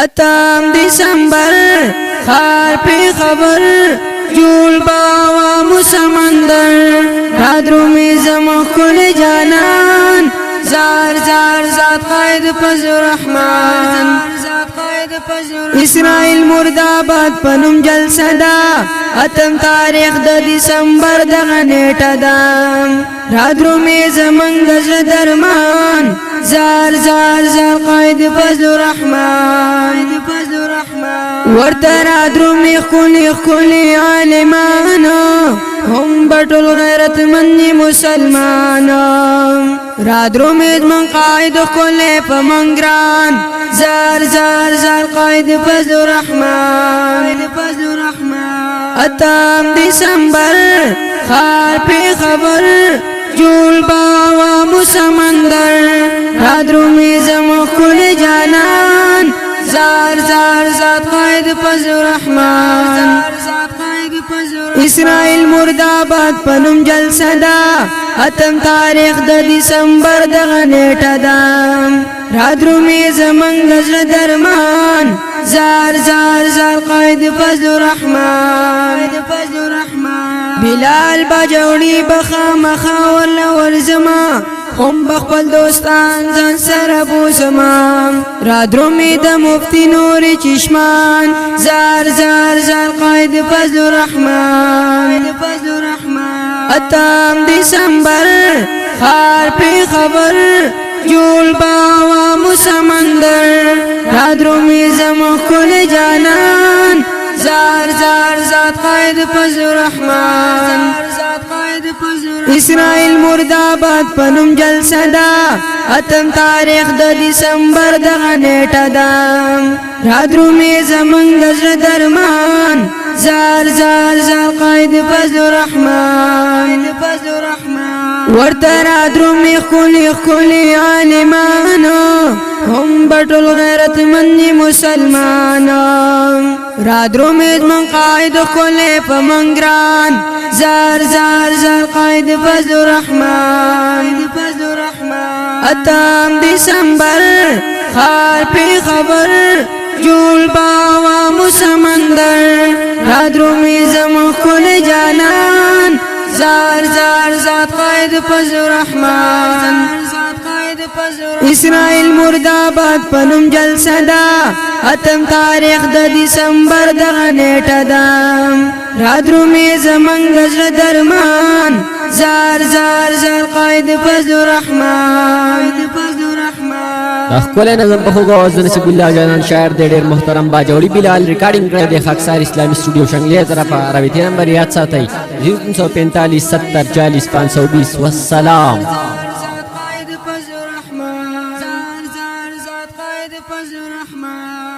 اتم دسمبر خار پی خبر جول باوا مسمندر رادرو می زمخ کل جانان زار زار ذات قائد فضل رحمان اسرائیل مرداباد پنم جلسه دا اتم تاریخ د دسمبر دغه نیټه دا رادرو می زمنګ د درمان زار زار زار قائد فضل رحمان ورته رادرو می خولي عالمانو هم بټول غیرت من مسلمانو رادرو می من قائد خولي پمنګران زار زار زار قائد فضل رحمان اتم دسمبر خار پی خبر جول باوا مسمندر رادرو می زمخ کل جانان زار زار ذات قائد فضل رحمان اسرائیل مرداباد پنم جلسه دا اتم تاریخ د دسمبر دغه نیټه دا رادرو می زمنګ د درمان زار زار زار قائد فضل رحمان بلال باجوړي بخامخا ورزما هم بخپل دوستان ځان سره بوزما رادرو می د مفتی نور چشمان زار زار زار قائد فضل رحمان اتم دسمبر خار پی خبر جول باوا مسمندر رادرو می زمخ کل جانان زار زار ذات قائد فضل رحمان اسرائیل مرداباد پنم جلسه دا اتم تاریخ د دسمبر دغه نیټه دا رادرو می زمنګ د درمان زار زار زار قائد فضل رحمان ورته رادرو می خولي عالمانو هم بټول غیرت من مسلمانو رادرو می من قائد خولي پمنګران زار زار زار قائد فضل رحمان اتم دسمبر خار پی خبر جول باوا مسمندر رادرو می زمخ کل جانان زار زار ذات قائد فضل رحمان اسرائیل مرداباد پنم جلسه دا اتم تاریخ د دسمبر دغه نیټه دا رادرو می زمنګ د درمان زار زار زار قائد فضل رحمان خپل نظم په خوګه او نصیب الله جانان شاعر د ډېر محترم باجوړي بلال ریکارډینګ کړی د خاکسار اسلامي سټوډیو شنګلې طرفه راوتی نمبر یاد ساتئ 345 70 40 520 والسلام زار زار ذات قائد فضل رحمان